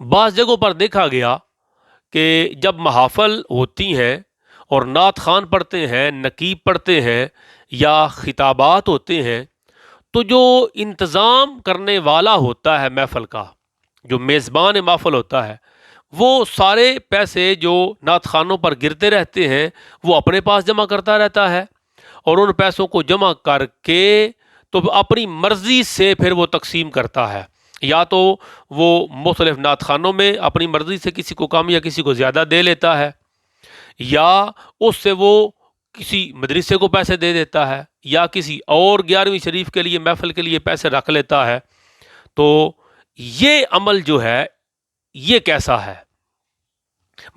بعض جگہوں پر دیکھا گیا کہ جب محافل ہوتی ہیں اور نعت خوان پڑھتے ہیں، نقیب پڑھتے ہیں یا خطابات ہوتے ہیں، تو جو انتظام کرنے والا ہوتا ہے محفل کا، جو میزبان محفل ہوتا ہے، وہ سارے پیسے جو نعت خوانوں پر گرتے رہتے ہیں وہ اپنے پاس جمع کرتا رہتا ہے، اور ان پیسوں کو جمع کر کے تو اپنی مرضی سے پھر وہ تقسیم کرتا ہے۔ یا تو وہ مختلف نعت خوانوں میں اپنی مرضی سے کسی کو کم یا کسی کو زیادہ دے لیتا ہے، یا اس سے وہ کسی مدرسے کو پیسے دے دیتا ہے، یا کسی اور 11ویں شریف کے لیے محفل کے لیے پیسے رکھ لیتا ہے۔ تو یہ عمل جو ہے یہ کیسا ہے؟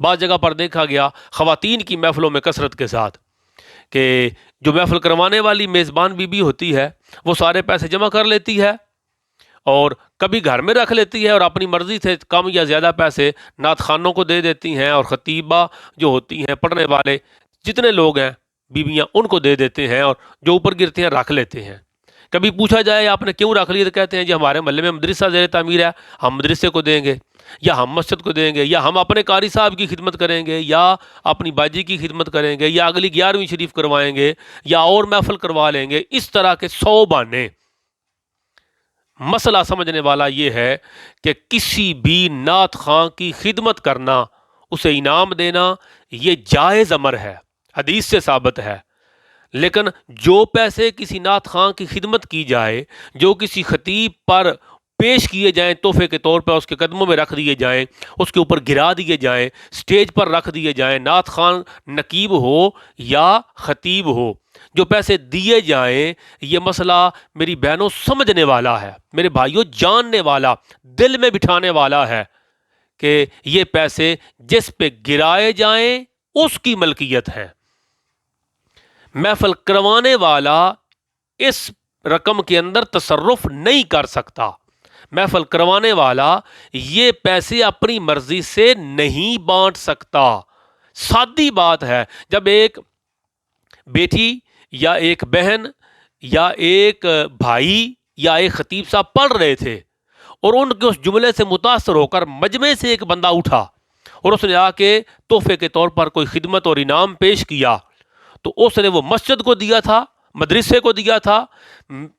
بعض جگہ پر دیکھا گیا خواتین کی محفلوں میں کثرت کے ساتھ کہ جو محفل کروانے والی میزبان بی بی ہوتی ہے وہ سارے پیسے جمع کر لیتی ہے اور کبھی گھر میں رکھ لیتی ہے اور اپنی مرضی سے کم یا زیادہ پیسے نعت خوانوں کو دے دیتی ہیں، اور خطیبہ جو ہوتی ہیں، پڑھنے والے جتنے لوگ ہیں بیویاں، ان کو دے دیتے ہیں، اور جو اوپر گرتے ہیں رکھ لیتے ہیں۔ کبھی پوچھا جائے آپ نے کیوں رکھ لیے تو کہتے ہیں جی ہمارے محلے میں مدرسہ زیر تعمیر ہے، ہم مدرسے کو دیں گے، یا ہم مسجد کو دیں گے، یا ہم اپنے قاری صاحب کی خدمت کریں گے، یا اپنی باجی کی خدمت کریں گے، یا اگلی 11ویں شریف کروائیں گے، یا اور محفل کروا لیں گے۔ اس طرح کے 100 بہانے۔ مسئلہ سمجھنے والا یہ ہے کہ کسی بھی نعت خواں کی خدمت کرنا، اسے انعام دینا، یہ جائز امر ہے، حدیث سے ثابت ہے۔ لیکن جو پیسے کسی نعت خواں کی خدمت کی جائے، جو کسی خطیب پر پیش کیے جائیں تحفے کے طور پر، اس کے قدموں میں رکھ دیے جائیں، اس کے اوپر گرا دیے جائیں، سٹیج پر رکھ دیے جائیں، نعت خواں نقیب ہو یا خطیب ہو، جو پیسے دیے جائیں، یہ مسئلہ میری بہنوں سمجھنے والا ہے، میرے بھائیوں جاننے والا، دل میں بٹھانے والا ہے کہ یہ پیسے جس پہ گرائے جائیں اس کی ملکیت ہے۔ محفل کروانے والا اس رقم کے اندر تصرف نہیں کر سکتا۔ محفل کروانے والا یہ پیسے اپنی مرضی سے نہیں بانٹ سکتا۔ سادی بات ہے، جب ایک بیٹی یا ایک بہن یا ایک بھائی یا ایک خطیب صاحب پڑھ رہے تھے اور ان کے اس جملے سے متاثر ہو کر مجمع سے ایک بندہ اٹھا اور اس نے آ کے تحفے کے طور پر کوئی خدمت اور انعام پیش کیا، تو اس نے وہ مسجد کو دیا تھا، مدرسے کو دیا تھا،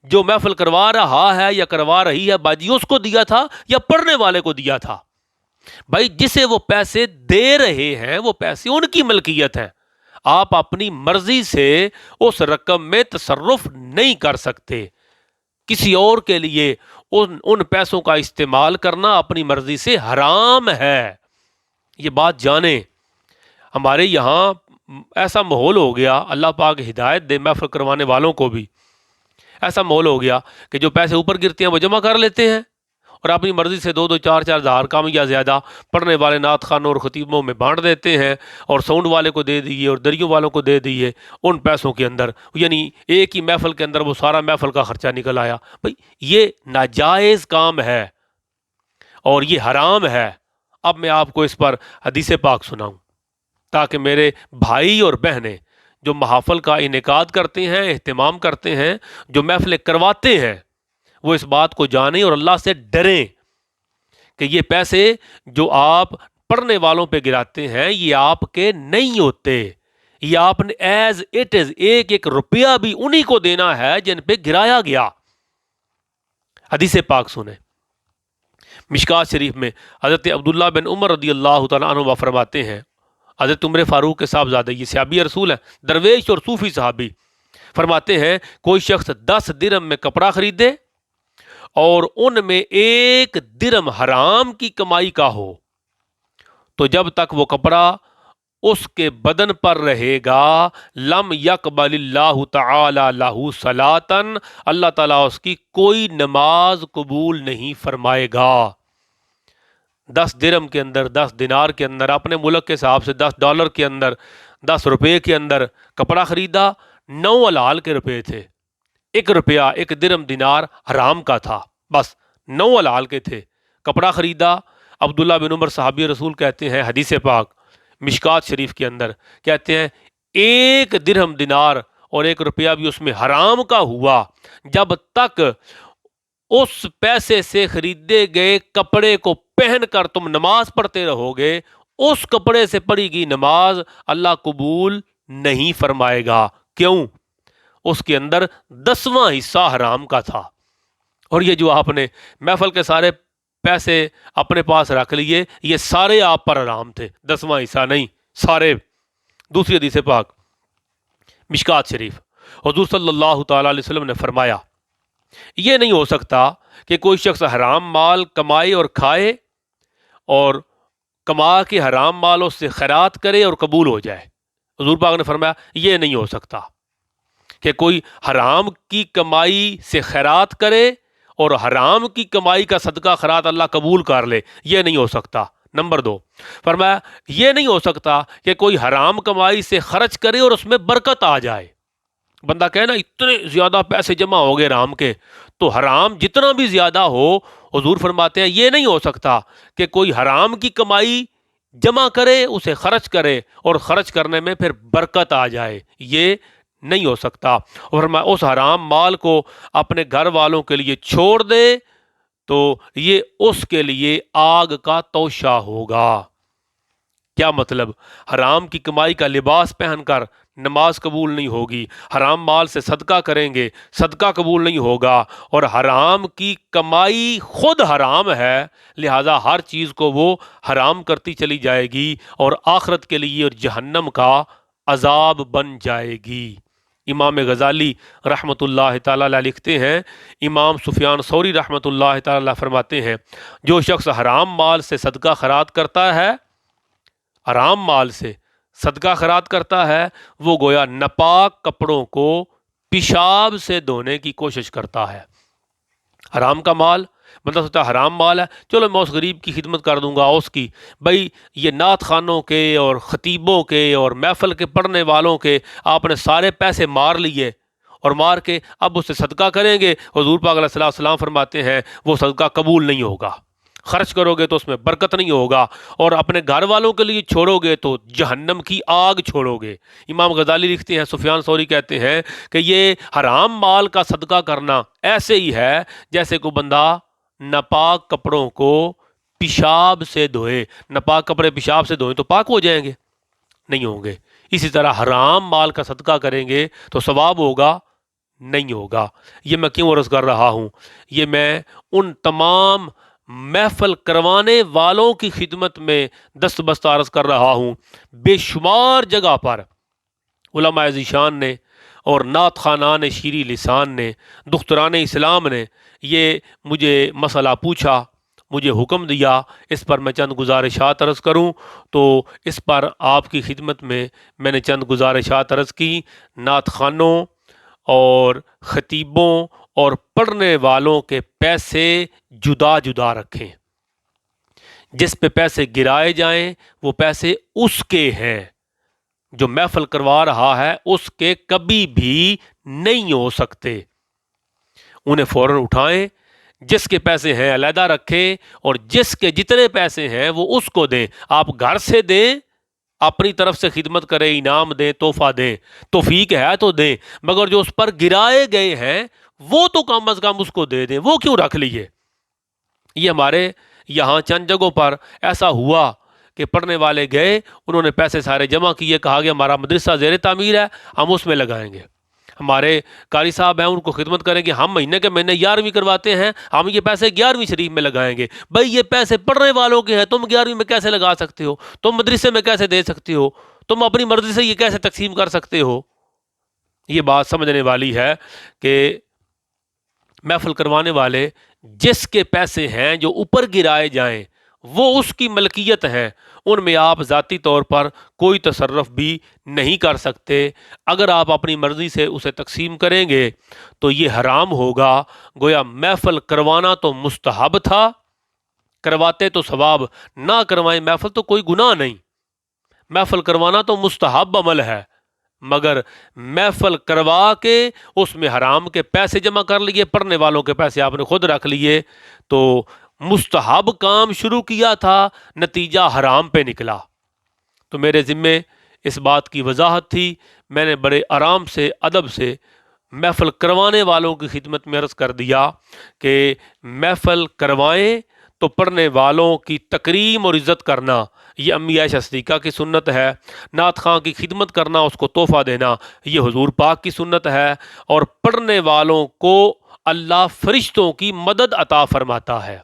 جو محفل کروا رہا ہے یا کروا رہی ہے باجی اس کو دیا تھا، یا پڑھنے والے کو دیا تھا؟ بھائی جسے وہ پیسے دے رہے ہیں وہ پیسے ان کی ملکیت ہیں، آپ اپنی مرضی سے اس رقم میں تصرف نہیں کر سکتے۔ کسی اور کے لیے ان پیسوں کا استعمال کرنا اپنی مرضی سے حرام ہے، یہ بات جانیں۔ ہمارے یہاں ایسا ماحول ہو گیا، اللہ پاک ہدایت دے محفل کروانے والوں کو بھی، ایسا ماحول ہو گیا کہ جو پیسے اوپر گرتے ہیں وہ جمع کر لیتے ہیں اور اپنی مرضی سے 2-2 4-4 ہزار کم یا زیادہ پڑھنے والے نعت خوانوں اور خطیبوں میں بانٹ دیتے ہیں، اور ساؤنڈ والے کو دے دیے اور دریوں والوں کو دے دیے ان پیسوں کے اندر، یعنی ایک ہی محفل کے اندر وہ سارا محفل کا خرچہ نکل آیا۔ بھائی یہ ناجائز کام ہے اور یہ حرام ہے۔ اب میں آپ کو اس پر حدیث پاک سناؤں تاکہ میرے بھائی اور بہنیں جو محافل کا انعقاد کرتے ہیں، اہتمام کرتے ہیں، جو محفلیں کرواتے ہیں، وہ اس بات کو جانیں اور اللہ سے ڈریں کہ یہ پیسے جو آپ پڑھنے والوں پہ گراتے ہیں یہ آپ کے نہیں ہوتے، یہ آپ نے ایز اٹ از ایک ایک روپیہ بھی انہی کو دینا ہے جن پہ گرایا گیا۔ حدیث پاک سنیں، مشکات شریف میں حضرت عبداللہ بن عمر رضی اللہ تعالیٰ عنہ فرماتے ہیں، حضرت عمر فاروق کے صاحبزادہ، یہ صحابی رسول ہے، درویش اور صوفی صحابی، فرماتے ہیں کوئی شخص 10 درہم میں کپڑا خریدے اور ان میں 1 درہم حرام کی کمائی کا ہو، تو جب تک وہ کپڑا اس کے بدن پر رہے گا لم یقبل اللہ تعالی لہ صلاۃً، اللہ تعالیٰ اس کی کوئی نماز قبول نہیں فرمائے گا۔ 10 درہم کے اندر، 10 دینار کے اندر، اپنے ملک کے حساب سے $10 کے اندر، 10 روپے کے اندر کپڑا خریدا، 9 حلال کے روپے تھے، 1 روپیہ 1 درہم دینار حرام کا تھا، بس 9 حلال کے تھے۔ کپڑا خریدا، عبداللہ بن عمر صحابی رسول کہتے ہیں حدیث پاک مشکات شریف کے اندر، کہتے ہیں 1 درہم دینار اور 1 روپیہ بھی اس میں حرام کا ہوا، جب تک اس پیسے سے خریدے گئے کپڑے کو پہن کر تم نماز پڑھتے رہو گے، اس کپڑے سے پڑھی گئی نماز اللہ قبول نہیں فرمائے گا۔ کیوں؟ اس کے اندر 10واں حصہ حرام کا تھا۔ اور یہ جو آپ نے محفل کے سارے پیسے اپنے پاس رکھ لیے، یہ سارے آپ پر حرام تھے، 10واں حصہ نہیں، سارے۔ دوسری حدیث پاک مشکات شریف، حضور صلی اللہ تعالیٰ علیہ وسلم نے فرمایا، یہ نہیں ہو سکتا کہ کوئی شخص حرام مال کمائے اور کھائے اور کما کے حرام مال اس سے خیرات کرے اور قبول ہو جائے۔ حضور پاک نے فرمایا یہ نہیں ہو سکتا کہ کوئی حرام کی کمائی سے خیرات کرے اور حرام کی کمائی کا صدقہ خیرات اللہ قبول کر لے، یہ نہیں ہو سکتا۔ نمبر 2 فرمایا یہ نہیں ہو سکتا کہ کوئی حرام کمائی سے خرچ کرے اور اس میں برکت آ جائے۔ بندہ کہے نا اتنے زیادہ پیسے جمع ہو گئے حرام کے، تو حرام جتنا بھی زیادہ ہو، حضور فرماتے ہیں یہ نہیں ہو سکتا کہ کوئی حرام کی کمائی جمع کرے، اسے خرچ کرے اور خرچ کرنے میں پھر برکت آ جائے، یہ نہیں ہو سکتا۔ اور میں اس حرام مال کو اپنے گھر والوں کے لیے چھوڑ دے تو یہ اس کے لیے آگ کا توشہ ہوگا۔ کیا مطلب؟ حرام کی کمائی کا لباس پہن کر نماز قبول نہیں ہوگی، حرام مال سے صدقہ کریں گے، صدقہ قبول نہیں ہوگا، اور حرام کی کمائی خود حرام ہے، لہذا ہر چیز کو وہ حرام کرتی چلی جائے گی اور آخرت کے لیے اور جہنم کا عذاب بن جائے گی۔ امام غزالی رحمۃ اللہ تعالیٰ علیہ لکھتے ہیں، امام سفیان ثوری رحمۃ اللہ تعالیٰ علیہ فرماتے ہیں، جو شخص حرام مال سے صدقہ خیرات کرتا ہے، حرام مال سے صدقہ خیرات کرتا ہے، وہ گویا ناپاک کپڑوں کو پیشاب سے دھونے کی کوشش کرتا ہے۔ حرام کا مال، مطلب سوچتا ہے حرام مال ہے، چلو میں اس غریب کی خدمت کر دوں گا، اس کی، بھائی یہ نعت خانوں کے اور خطیبوں کے اور محفل کے پڑھنے والوں کے آپ نے سارے پیسے مار لیے اور مار کے اب اس سے صدقہ کریں گے، حضور پاک علیہ السلام فرماتے ہیں وہ صدقہ قبول نہیں ہوگا۔ خرچ کرو گے تو اس میں برکت نہیں ہوگا، اور اپنے گھر والوں کے لیے چھوڑو گے تو جہنم کی آگ چھوڑو گے۔ امام غزالی لکھتے ہیں، سفیان ثوری کہتے ہیں کہ یہ حرام مال کا صدقہ کرنا ایسے ہی ہے جیسے کوئی بندہ ناپاک کپڑوں کو پیشاب سے دھوئے۔ ناپاک کپڑے پیشاب سے دھوئیں تو پاک ہو جائیں گے؟ نہیں ہوں گے۔ اسی طرح حرام مال کا صدقہ کریں گے تو ثواب ہوگا؟ نہیں ہوگا۔ یہ میں کیوں عرض کر رہا ہوں؟ یہ میں ان تمام محفل کروانے والوں کی خدمت میں دست بست عرض کر رہا ہوں۔ بے شمار جگہ پر علماء ذیشان نے اور نعت خوانان شیریں لسان نے، دختران اسلام نے یہ مجھے مسئلہ پوچھا، مجھے حکم دیا اس پر میں چند گزارشات عرض کروں، تو اس پر آپ کی خدمت میں نے چند گزارشات عرض کی۔ نعت خوانوں اور خطیبوں اور پڑھنے والوں کے پیسے جدا جدا رکھیں۔ جس پہ پیسے گرائے جائیں وہ پیسے اس کے ہیں، جو محفل کروا رہا ہے اس کے کبھی بھی نہیں ہو سکتے۔ انہیں فوراً اٹھائیں، جس کے پیسے ہیں علیحدہ رکھیں، اور جس کے جتنے پیسے ہیں وہ اس کو دیں۔ آپ گھر سے دیں، اپنی طرف سے خدمت کریں، انعام دیں، تحفہ دیں، توفیق ہے تو دیں، مگر جو اس پر گرائے گئے ہیں وہ تو کم از کم اس کو دے دیں، وہ کیوں رکھ لیے؟ یہ ہمارے یہاں چند جگہوں پر ایسا ہوا کہ پڑھنے والے گئے، انہوں نے پیسے سارے جمع کیے، کہا کہ ہمارا مدرسہ زیر تعمیر ہے، ہم اس میں لگائیں گے۔ ہمارے قاری صاحب ہیں، ان کو خدمت کریں گے، ہم مہینے کے مہینے 11ویں کرواتے ہیں، ہم یہ پیسے 11ویں شریف میں لگائیں گے۔ بھائی یہ پیسے پڑھنے والوں کے ہیں، تم 11ویں میں کیسے لگا سکتے ہو؟ تم مدرسے میں کیسے دے سکتے ہو؟ تم اپنی مرضی سے یہ کیسے تقسیم کر سکتے ہو؟ یہ بات سمجھنے والی ہے کہ محفل کروانے والے جس کے پیسے ہیں جو اوپر گرائے جائیں وہ اس کی ملکیت ہیں، ان میں آپ ذاتی طور پر کوئی تصرف بھی نہیں کر سکتے۔ اگر آپ اپنی مرضی سے اسے تقسیم کریں گے تو یہ حرام ہوگا۔ گویا محفل کروانا تو مستحب تھا، کرواتے تو ثواب، نہ کروائیں محفل تو کوئی گناہ نہیں۔ محفل کروانا تو مستحب عمل ہے، مگر محفل کروا کے اس میں حرام کے پیسے جمع کر لیے، پڑھنے والوں کے پیسے آپ نے خود رکھ لیے، تو مستحب کام شروع کیا تھا، نتیجہ حرام پہ نکلا۔ تو میرے ذمے اس بات کی وضاحت تھی، میں نے بڑے آرام سے، ادب سے محفل کروانے والوں کی خدمت میں عرض کر دیا کہ محفل کروائیں تو پڑھنے والوں کی تکریم اور عزت کرنا، یہ امی عائشہ صدیقہ کی سنت ہے۔ نعت خواں کی خدمت کرنا، اس کو تحفہ دینا، یہ حضور پاک کی سنت ہے۔ اور پڑھنے والوں کو اللہ فرشتوں کی مدد عطا فرماتا ہے،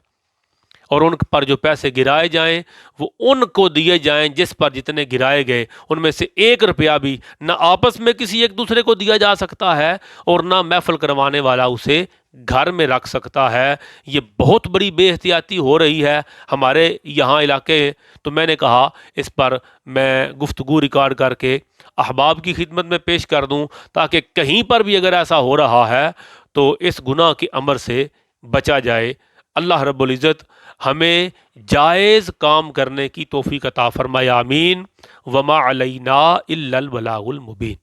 اور ان پر جو پیسے گرائے جائیں وہ ان کو دیے جائیں جس پر جتنے گرائے گئے، ان میں سے 1 روپیہ بھی نہ آپس میں کسی ایک دوسرے کو دیا جا سکتا ہے اور نہ محفل کروانے والا اسے گھر میں رکھ سکتا ہے۔ یہ بہت بڑی بے احتیاطی ہو رہی ہے ہمارے یہاں علاقے، تو میں نے کہا اس پر میں گفتگو ریکارڈ کر کے احباب کی خدمت میں پیش کر دوں، تاکہ کہیں پر بھی اگر ایسا ہو رہا ہے تو اس گناہ کے امر سے بچا جائے۔ اللہ رب العزت ہمیں جائز کام کرنے کی توفیق عطا فرمائے، آمین۔ وما علینا الا البلاغ المبین۔